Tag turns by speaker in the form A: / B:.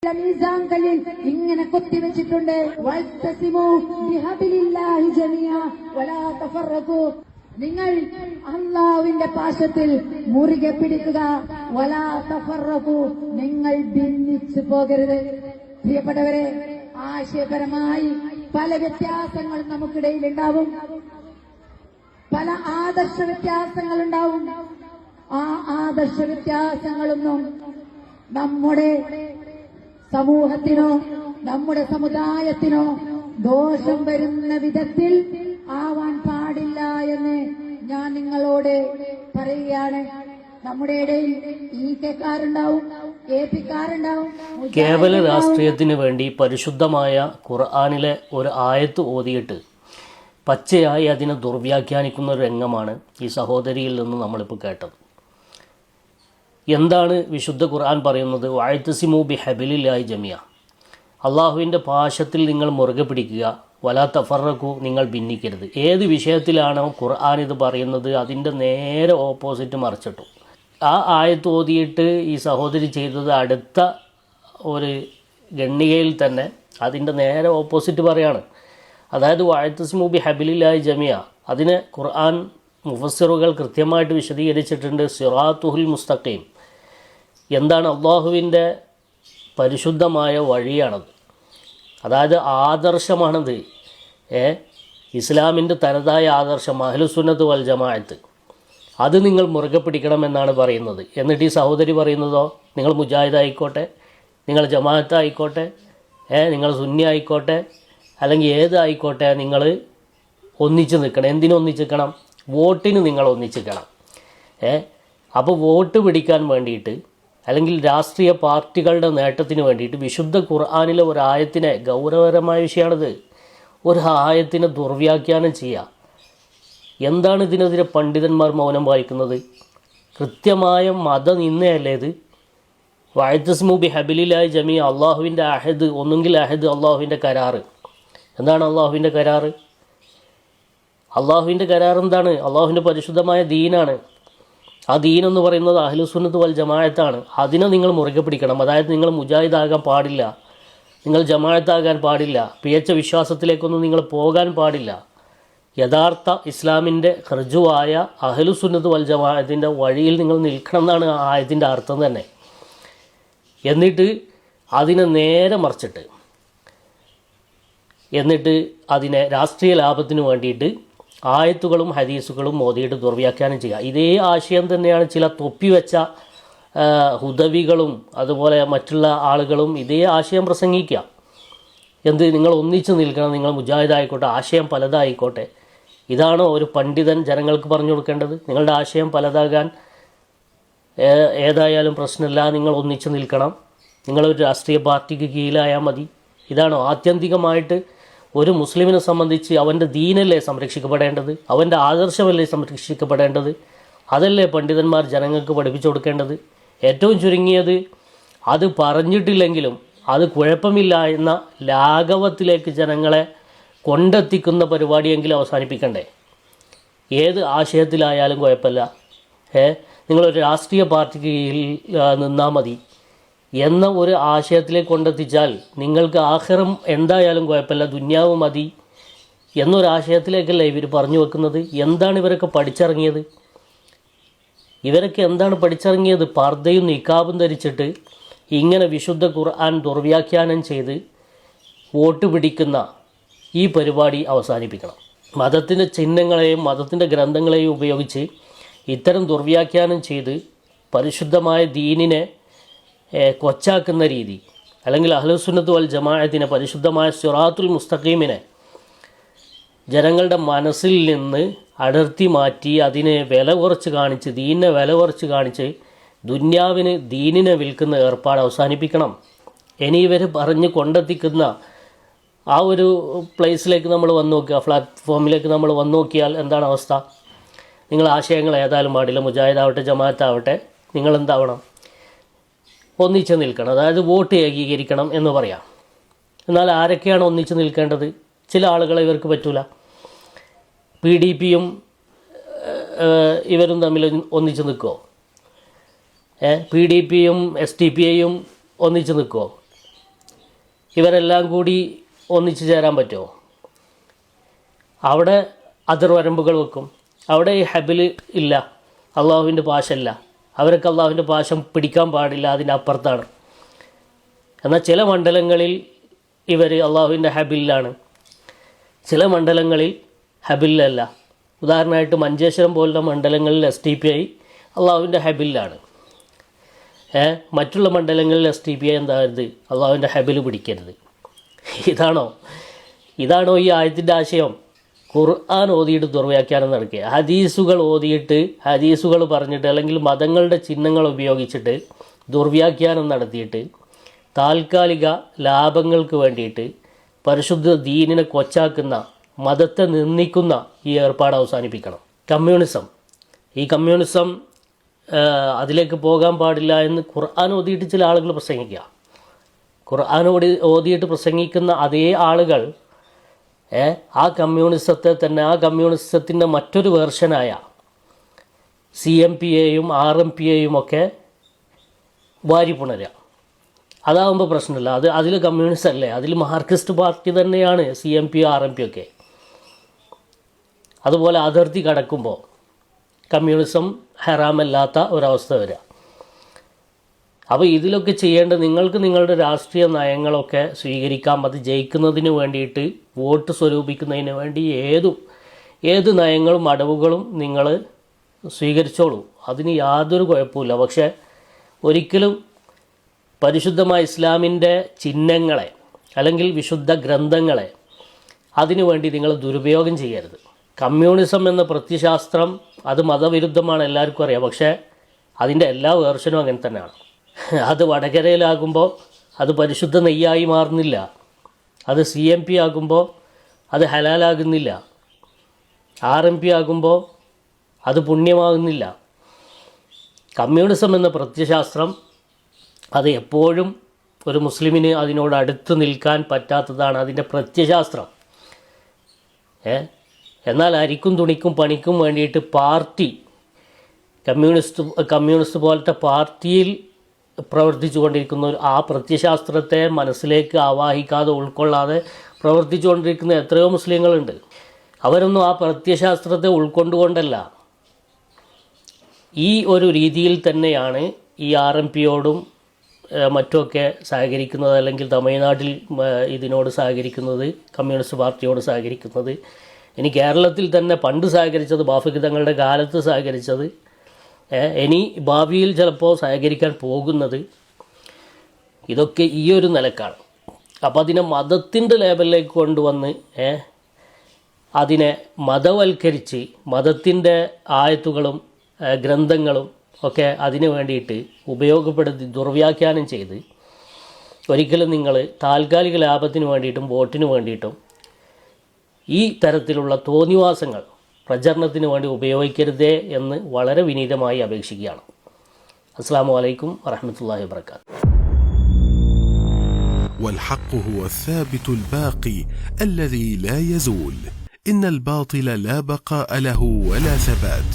A: മീസാങ്കലിൽ ഇങ്ങനെ കൊത്തിവെച്ചിട്ടുണ്ട്, നിങ്ങൾ അല്ലാഹുവിന്റെ പാശത്തിൽ മുറുകെ പിടിക്കുക, വലാ തഫറഖു, നിങ്ങൾ ഭിന്നിച്ചു പോകരുത്. പ്രിയപ്പെട്ടവരെ, ആശയപരമായി പല വ്യത്യാസങ്ങളും നമുക്കിടയിൽ ഉണ്ടാവും, പല ആദർശ വ്യത്യാസങ്ങളുണ്ടാവും. ആ ആദർശ വ്യത്യാസങ്ങളൊന്നും നമ്മുടെ സമൂഹത്തിനോ നമ്മുടെ സമുദായത്തിനോ ദോഷം വരുന്ന വിധത്തിൽ ആവാൻ പാടില്ല എന്ന് ഞാൻ നിങ്ങളോട് പറയുകയാണ്. നമ്മുടെ ഇടയിൽ ഈക്കാരുണ്ടാവും, എപിക്കാരുണ്ടാവും.
B: കേവല രാഷ്ട്രീയത്തിന് വേണ്ടി പരിശുദ്ധമായ ഖുർആനിലെ ഒരു ആയത്ത് ഓതിയിട്ട് പച്ചയായി അതിനെ ദുർവ്യാഖ്യാനിക്കുന്ന ഒരു രംഗമാണ് ഈ സഹോദരിയിൽ നിന്ന് നമ്മളിപ്പോൾ കേട്ടത്. എന്താണ് വിശുദ്ധ ഖുർആൻ പറയുന്നത്? വഅ്തസിമു ബിഹബിലില്ലാഹി ജമിയ, അള്ളാഹുവിൻ്റെ പാശത്തിൽ നിങ്ങൾ മുറുകെ പിടിക്കുക, വലാ തഫറഖു, നിങ്ങൾ ഭിന്നിക്കരുത്. ഏത് വിഷയത്തിലാണോ ഖുർആൻ ഇത് പറയുന്നത് അതിൻ്റെ നേരെ ഓപ്പോസിറ്റ് മറിച്ചിട്ടു. ആ ആയത്ത് ഓതിയിട്ട് ഈ സഹോദരി ചെയ്തത് അടുത്ത ഒരു ഗണ്ണികയിൽ തന്നെ അതിൻ്റെ നേരെ ഓപ്പോസിറ്റ് പറയാണ്. അതായത് വഅ്തസിമു ബിഹബിലില്ലാഹി ജമിയ, അതിനെ ഖുർആൻ മുഫസ്സിറുകൾ കൃത്യമായിട്ട് വിശദീകരിച്ചിട്ടുണ്ട്. സിറാത്തുൽ മുസ്തഖീം, എന്താണ്? അള്ളാഹുവിൻ്റെ പരിശുദ്ധമായ വഴിയാണത്, അതായത് ആദർശമാണത്. ഇസ്ലാമിൻ്റെ തനതായ ആദർശം അഹ്ലുസുന്നത്ത് വൽ ജമാഅത്ത്, അത് നിങ്ങൾ മുറുകെ പിടിക്കണമെന്നാണ് പറയുന്നത്. എന്നിട്ട് ഈ സഹോദരി പറയുന്നതോ, നിങ്ങൾ മുജാഹിദ് ആയിക്കോട്ടെ, നിങ്ങൾ ജമാഅത്ത് ആയിക്കോട്ടെ, നിങ്ങൾ സുന്നി ആയിക്കോട്ടെ, അല്ലെങ്കിൽ ഏതായിക്കോട്ടെ, നിങ്ങൾ ഒന്നിച്ച് നിൽക്കണം. എന്തിനൊന്നിച്ച് നിൽക്കണം? വോട്ടിന് നിങ്ങൾ ഒന്നിച്ചിക്കണം. അപ്പോൾ വോട്ട് പിടിക്കാൻ വേണ്ടിയിട്ട്, അല്ലെങ്കിൽ രാഷ്ട്രീയ പാർട്ടികളുടെ നേട്ടത്തിന് വേണ്ടിയിട്ട് വിശുദ്ധ ഖുർആനിലെ ഒരു ആയത്തിനെ, ഗൗരവകരമായ വിഷയമാണിത്, ഒരു ആയത്തിനെ ദുർവ്യാഖ്യാനം ചെയ്യുക. എന്താണ് ഇതിനെതിരെ പണ്ഡിതന്മാർ മൗനം വായിക്കുന്നത്? കൃത്യമായ മതനിന്ദയല്ലേ ഇത്? വഅ്തസിമു ബിഹബിലില്ലാഹി ജമിയ, അള്ളാഹുവിൻ്റെ അഹദ്, ഒന്നുകിൽ അഹദ് അള്ളാഹുവിൻ്റെ കരാറ്. എന്താണ് അള്ളാഹുവിൻ്റെ കരാറ്? അള്ളാഹുവിൻ്റെ കരാർ എന്താണ്? അള്ളാഹുവിൻ്റെ പരിശുദ്ധമായ ദീനാണ്. ആ ദീൻ എന്ന് പറയുന്നത് അഹ്ലുസുന്നത്ത് വൽ ജമാഅത്താണ്. അതിനെ നിങ്ങൾ മുറുകെ പിടിക്കണം. അതായത് നിങ്ങൾ മുജാഹിദാകാൻ പാടില്ല, നിങ്ങൾ ജമാഅത്താകാൻ പാടില്ല, പിഴച്ച വിശ്വാസത്തിലേക്കൊന്നും നിങ്ങൾ പോകാൻ പാടില്ല. യഥാർത്ഥ ഇസ്ലാമിൻ്റെ ഖർജുവായ അഹ്ലുസുന്നത്ത് വൽ ജമാഅത്തിൻ്റെ വഴിയിൽ നിങ്ങൾ നിൽക്കണം എന്നാണ് ആ ആയത്തിൻ്റെ അർത്ഥം തന്നെ. എന്നിട്ട് അതിനെ നേരെ മറിച്ചിട്ട്, എന്നിട്ട് അതിനെ രാഷ്ട്രീയ ലാഭത്തിന് വേണ്ടിയിട്ട് ആയത്തുകളും ഹദീസുകളും മോദിയിട്ട് ദുർവ്യാഖ്യാനം ചെയ്യുക. ഇതേ ആശയം തന്നെയാണ് ചില തൊപ്പിവെച്ച ഹുദവികളും അതുപോലെ മറ്റുള്ള ആളുകളും ഇതേ ആശയം പ്രസംഗിക്കുക. എന്ത്? നിങ്ങൾ ഒന്നിച്ച് നിൽക്കണം, നിങ്ങൾ മുജാഹിദായിക്കോട്ടെ, ആശയം പലതായിക്കോട്ടെ. ഇതാണോ ഒരു പണ്ഡിതൻ ജനങ്ങൾക്ക് പറഞ്ഞു കൊടുക്കേണ്ടത്? നിങ്ങളുടെ ആശയം പലതാകാൻ ഏതായാലും പ്രശ്നമില്ല, നിങ്ങൾ ഒന്നിച്ച് നിൽക്കണം, നിങ്ങളൊരു രാഷ്ട്രീയ പാർട്ടിക്ക് കീഴിലായാൽ മതി. ഇതാണോ ആത്യന്തികമായിട്ട് ഒരു മുസ്ലിമിനെ സംബന്ധിച്ച്? അവൻ്റെ ദീനല്ലേ സംരക്ഷിക്കപ്പെടേണ്ടത്, അവൻ്റെ ആദർശമല്ലേ സംരക്ഷിക്കപ്പെടേണ്ടത്? അതല്ലേ പണ്ഡിതന്മാർ ജനങ്ങൾക്ക് പഠിപ്പിച്ചു കൊടുക്കേണ്ടത്? ഏറ്റവും ചുരുങ്ങിയത് അത് പറഞ്ഞിട്ടില്ലെങ്കിലും അത് കുഴപ്പമില്ല എന്ന ലാഘവത്തിലേക്ക് ജനങ്ങളെ കൊണ്ടെത്തിക്കുന്ന പരിപാടിയെങ്കിലും അവസാനിപ്പിക്കണ്ടേ? ഏത് ആശയത്തിലായാലും കുഴപ്പമില്ല, നിങ്ങളൊരു രാഷ്ട്രീയ പാർട്ടിക്ക് കീഴിൽ നിന്നാൽ മതി എന്ന ഒരു ആശയത്തിലേക്ക് കൊണ്ടെത്തിച്ചാൽ നിങ്ങൾക്ക് ആഖിറം എന്തായാലും കുഴപ്പമില്ല, ദുന്യാവ് മതി എന്നൊരാശയത്തിലേക്കല്ലേ ഇവർ പറഞ്ഞു വെക്കുന്നത്. എന്താണ് ഇവരൊക്കെ പഠിച്ചിറങ്ങിയത്? ഇവരൊക്കെ എന്താണ് പഠിച്ചിറങ്ങിയത്? പർദ്ദയും നിക്കാബും ധരിച്ചിട്ട് ഇങ്ങനെ വിശുദ്ധ ഖുർആൻ ദുർവ്യാഖ്യാനം ചെയ്ത് വോട്ട് പിടിക്കുന്ന ഈ പരിപാടി അവസാനിപ്പിക്കണം. മതത്തിൻ്റെ ചിഹ്നങ്ങളെയും മതത്തിൻ്റെ ഗ്രന്ഥങ്ങളെയും ഉപയോഗിച്ച് ഇത്തരം ദുർവ്യാഖ്യാനം ചെയ്ത് പരിശുദ്ധമായ ദീനിനെ കൊച്ചാക്കുന്ന രീതി, അല്ലെങ്കിൽ അഹ്ലുസുന്നത്ത് വൽ ജമാഅത്തിനെ, പരിശുദ്ധമായ സിറാത്തുൽ മുസ്തഖീമിനെ ജനങ്ങളുടെ മനസ്സിൽ നിന്ന് അടർത്തി മാറ്റി അതിനെ വില കുറച്ച് കാണിച്ച്, ദീനിനെ വില കുറച്ച് കാണിച്ച് ദുന്യാവിന് ദീനിനെ വിൽക്കുന്ന ഏർപ്പാട് അവസാനിപ്പിക്കണം. ഇനി ഇവർ പറഞ്ഞ് കൊണ്ടെത്തിക്കുന്ന ആ ഒരു പ്ലേസിലേക്ക് നമ്മൾ വന്നു നോക്കുക, പ്ലാറ്റ്ഫോമിലേക്ക് നമ്മൾ വന്നു നോക്കിയാൽ എന്താണ് അവസ്ഥ? നിങ്ങൾ ആശയങ്ങൾ ഏതായാലും പാടില്ല, മുജാഹിദാവട്ടെ ജമാഅത്താവട്ടെ, നിങ്ങളെന്താവണം? ഒന്നിച്ച് നിൽക്കണം, അതായത് വോട്ട് ഏകീകരിക്കണം എന്ന് പറയാം. എന്നാൽ ആരൊക്കെയാണ് ഒന്നിച്ച് നിൽക്കേണ്ടത്? ചില ആളുകളെ ഇവർക്ക് പറ്റൂല. PDPയും ഇവരും തമ്മിൽ ഒന്നിച്ച് നിൽക്കുമോ? PDPയും SDPയും ഒന്നിച്ച് നിൽക്കുമോ? ഇവരെല്ലാം കൂടി ഒന്നിച്ചു ചേരാൻ പറ്റുമോ? അവിടെ അതിർവരമ്പുകൾ വെക്കും. അവിടെ ഈ ഹബിൽ ഇല്ല, അള്ളാഹുവിൻ്റെ പാശമല്ല, അവർക്ക് അള്ളാഹുവിൻ്റെ പാശം പിടിക്കാൻ പാടില്ല, അതിൻ്റെ അപ്പുറത്താണ്. എന്നാൽ ചില മണ്ഡലങ്ങളിൽ ഇവർ അള്ളാഹുവിൻ്റെ ഹബിലാണ്, ചില മണ്ഡലങ്ങളിൽ ഹബിലല്ല. ഉദാഹരണമായിട്ട് മഞ്ചേശ്വരം പോലുള്ള മണ്ഡലങ്ങളിൽ STPI അള്ളാഹുവിൻ്റെ ഹബിലാണ്. മറ്റുള്ള മണ്ഡലങ്ങളിൽ STPI എന്താകരുത്, അള്ളാഹുവിൻ്റെ ഹബിൽ പിടിക്കരുത്. ഇതാണോ ഈ ആയത്തിൻ്റെ ആശയം? ഖുർആൻ ഓതിയിട്ട് ദുർവ്യാഖ്യാനം നടക്കുക, ഹദീസുകൾ ഓതിയിട്ട് ഹദീസുകൾ പറഞ്ഞിട്ട് അല്ലെങ്കിൽ മതങ്ങളുടെ ചിഹ്നങ്ങൾ ഉപയോഗിച്ചിട്ട് ദുർവ്യാഖ്യാനം നടത്തിയിട്ട് താൽക്കാലിക ലാഭങ്ങൾക്ക് വേണ്ടിയിട്ട് പരിശുദ്ധ ദീനിനെ കൊച്ചാക്കുന്ന, മതത്തെ നിന്ദിക്കുന്ന ഈ ഏർപ്പാട് അവസാനിപ്പിക്കണം. ഈ കമ്മ്യൂണിസം അതിലേക്ക് പോകാൻ പാടില്ല എന്ന് ഖുർആൻ ഓതിയിട്ട് ചില ആളുകൾ പ്രസംഗിക്കുക. ഖുർആൻ ഓതിയിട്ട് പ്രസംഗിക്കുന്ന അതേ ആളുകൾ ആ കമ്മ്യൂണിസത്തെ തന്നെ, ആ കമ്മ്യൂണിസത്തിൻ്റെ മറ്റൊരു വേർഷനായ CMPയെയും RMPയെയും ഒക്കെ വാരിപ്പുണരുക. അതാകുമ്പോൾ പ്രശ്നമില്ല. അതിൽ കമ്മ്യൂണിസ്റ്റ് അല്ലേ, അതിൽ മാർക്സിസ്റ്റ് പാർട്ടി തന്നെയാണ് CMP RMP ഒക്കെ. അതുപോലെ അതിർത്തി കടക്കുമ്പോൾ കമ്മ്യൂണിസം ഹറാമല്ലാത്ത ഒരവസ്ഥ വരിക. അപ്പോൾ ഇതിലൊക്കെ ചെയ്യേണ്ടത് നിങ്ങൾക്ക് നിങ്ങളുടെ രാഷ്ട്രീയ നയങ്ങളൊക്കെ സ്വീകരിക്കാം. അത് ജയിക്കുന്നതിന് വേണ്ടിയിട്ട്, വോട്ട് സ്വരൂപിക്കുന്നതിന് വേണ്ടി ഏത് നയങ്ങളും അടവുകളും നിങ്ങൾ സ്വീകരിച്ചോളൂ, അതിന് യാതൊരു കുഴപ്പമില്ല. പക്ഷേ ഒരിക്കലും പരിശുദ്ധമായ ഇസ്ലാമിൻ്റെ ചിഹ്നങ്ങളെ അല്ലെങ്കിൽ വിശുദ്ധ ഗ്രന്ഥങ്ങളെ അതിനു വേണ്ടി നിങ്ങൾ ദുരുപയോഗം ചെയ്യരുത്. കമ്മ്യൂണിസം എന്ന പ്രത്യയശാസ്ത്രം അത് മതവിരുദ്ധമാണ്, എല്ലാവർക്കും അറിയാം. പക്ഷേ അതിൻ്റെ എല്ലാ വേർഷനും അങ്ങനെ തന്നെയാണ്. അത് വടകരയിലാകുമ്പോൾ അത് പരിശുദ്ധ നെയ്യായി മാറുന്നില്ല, അത് CMP ആകുമ്പോൾ അത് ഹലാലാകുന്നില്ല, RMP ആകുമ്പോൾ അത് പുണ്യമാകുന്നില്ല. കമ്മ്യൂണിസം എന്ന പ്രത്യയശാസ്ത്രം അത് എപ്പോഴും ഒരു മുസ്ലിമിന് അതിനോട് അടുത്ത് നിൽക്കാൻ പറ്റാത്തതാണ് അതിൻ്റെ പ്രത്യയശാസ്ത്രം. എന്നാൽ അരിക്കും തുണിക്കും പണിക്കും വേണ്ടിയിട്ട് പാർട്ടി, കമ്മ്യൂണിസ്റ്റ് പോലത്തെ പാർട്ടിയിൽ പ്രവർത്തിച്ചു കൊണ്ടിരിക്കുന്ന ആ പ്രത്യയശാസ്ത്രത്തെ മനസ്സിലേക്ക് ആവാഹിക്കാതെ ഉൾക്കൊള്ളാതെ പ്രവർത്തിച്ചു കൊണ്ടിരിക്കുന്ന എത്രയോ മുസ്ലിങ്ങളുണ്ട്. അവരൊന്നും ആ പ്രത്യയശാസ്ത്രത്തെ ഉൾക്കൊണ്ടുകൊണ്ടല്ല, ഈ ഒരു രീതിയിൽ തന്നെയാണ് ഈ RMPയോടും മറ്റുമൊക്കെ സഹകരിക്കുന്നത്, അല്ലെങ്കിൽ തമിഴ്നാട്ടിൽ ഇതിനോട് സഹകരിക്കുന്നത്, കമ്മ്യൂണിസ്റ്റ് പാർട്ടിയോട് സഹകരിക്കുന്നത്. ഇനി കേരളത്തിൽ തന്നെ പണ്ട് സഹകരിച്ചത്, ബാഫഖി തങ്ങളുടെ കാലത്ത് സഹകരിച്ചത്, ഇനി ഭാവിയിൽ ചിലപ്പോൾ സഹകരിക്കാൻ പോകുന്നത്, ഇതൊക്കെ ഈ ഒരു നിലക്കാണ്. അപ്പോൾ അതിനെ മതത്തിൻ്റെ ലേബലിലേക്ക് കൊണ്ടുവന്ന് അതിനെ മതവൽക്കരിച്ച് മതത്തിൻ്റെ ആയത്തുകളും ഗ്രന്ഥങ്ങളും ഒക്കെ അതിനു വേണ്ടിയിട്ട് ഉപയോഗപ്പെടുത്തി ദുർവ്യാഖ്യാനം ചെയ്ത് ഒരിക്കലും നിങ്ങൾ താൽക്കാലിക ലാഭത്തിന് വേണ്ടിയിട്ടും വോട്ടിന് വേണ്ടിയിട്ടും ഈ തരത്തിലുള്ള തോന്നിവാസങ്ങൾ പ്രചരണത്തിന് വേണ്ടി ഉപയോഗിക്കരുതേ എന്ന് വളരെ വിനീതമായി അപേക്ഷിക്കുകയാണ്. അസ്സലാമു അലൈക്കും വറഹ്മത്തുള്ളാഹി വബറകാതുഹു.
C: والحق هو الثابت الباقي الذي لا يزول. إن الباطل لا بقاء له ولا ثبات.